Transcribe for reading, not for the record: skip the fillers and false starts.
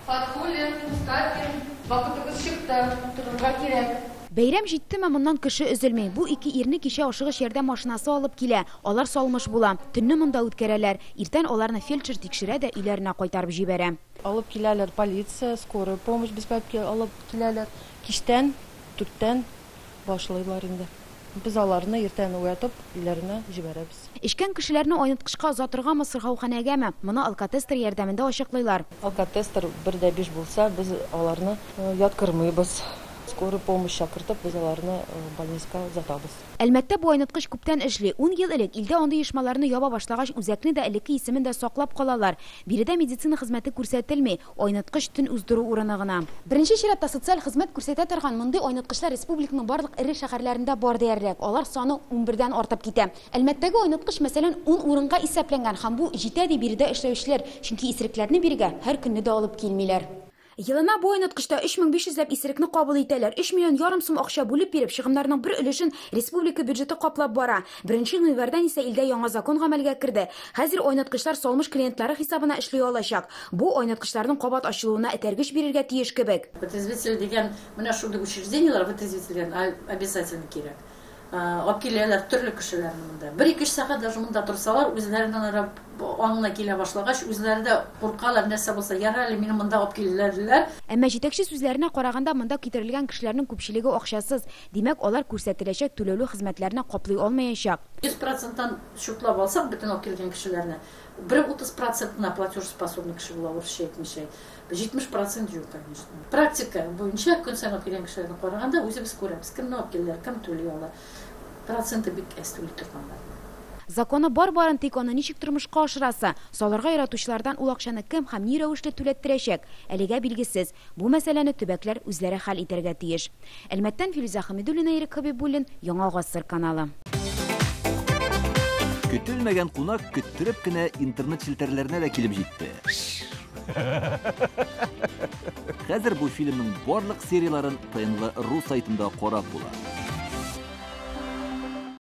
Фатхуллин, Мускатин, вакытыгыз чыкты, турырга кирәк. Бәйрәм җиттеме, моннан кеше өзелмәй. Бу ике ирне кичә ашыгыш ярдәм машинасы алып килә. Алар салмыш була. Төнне монда үткәрәләр. Иртән аларны фельдшер тикшерә дә өйләренә кайтарып җибәрә. Алып киләләр полиция, скорая помощь безгә алып киләләр. Киштән, түрттән башлыйлар инде. Без аларны иртән уятып, өйләренә җибәрәбез. Эшкән кешеләрне айныткычка озатыргамы, сырхауханәгәме? Моны алкотестер ярдәмендә ачыклыйлар. Алкотестер 1:5 булса, без аларны яткырмыйбыз. Скорая помощь чакыртып, без аларны больницага озатабыз. Әлмәттә бу айныткыч күптән эшли. 10 ел элек илдә андый оешмаларны яба башлагач, үзәкне дә элекке исемен дә саклап калалар. Биредә медицина хезмәте күрсәтелми, айныткыч төн уздыру урыны гына. Беренче чиратта социаль хезмәт күрсәтә торган мондый айныткычлар республиканың барлык ире шәһәрләрендә бар диярлек. Алар саны 11-дән артып китә. Әлмәттәге айныткыч мәсәлән 10 урынга исәпләнгән һәм бу җитә ди биредә эшләүчеләр, чөнки исерекләрне биргә һәр көнне дә алып килмиләр. Елына бу айныткычта 3500 ләп исерекне кабул итәләр. 3 миллион ярым сум акча бүлеп биреп, чыгымнарның бер өлешен республика бюджеты каплап бара. 1 ноябрьдән исә илдә яңа закон гамәлгә керде. Хәзер айныткычлар салмыш клиентлары хисабына эшли алачак. Бу айныткычларның кабат ачылуына этәргеч бирергә тиеш кебек. Вытрезвитель дигән менә шундый учреждениелар вытрезвитель обязательно кирәк. Алып киләләр төрле кешеләрне монда. 1-2 сәгать даже монда торсалар, үзләреннән аңына килә башлагач, үзләре дә куркалар, нәрсә булса, яралы мине монда алып киләләр. Әмма җитәкче сүзләренә караганда, монда китерелгән кешеләрнең күпчелеге акчасыз. Димәк, алар күрсәтеләчәк түләүле хезмәтләрне каплый алмаячак. 100%-тан шутлап алсак, бөтен алып килгән кешеләрне, 30%-на платежеспособный кеше була, урысча әйтмичә. 70% юк, конечно. Практика буенча көн саен алып килгән кешеләрне караганда, үзебез күрәбез, кемне алып киләләр, кем түли алар. Проценты бик әз түли торганнар. Законы бар-барын тик аны ничек тормышка ашырасы, саларга яратучылардан ул акчаны кем һәм ни рәвешле түләттерәчәк, әлегә билгесез. Бу мәсьәләне төбәкләр үзләре хәл итәргә тиеш. Әлмәттән Филүзә Хәмидуллина, Ирек Хәбибуллин, Яңа Гасыр каналы. Көтелмәгән кунак көттереп кенә интернет челтәрләренә дә килеп җитте. Хәзер бу фильмның барлык серияларын ТНВ.ру сайтында карап була.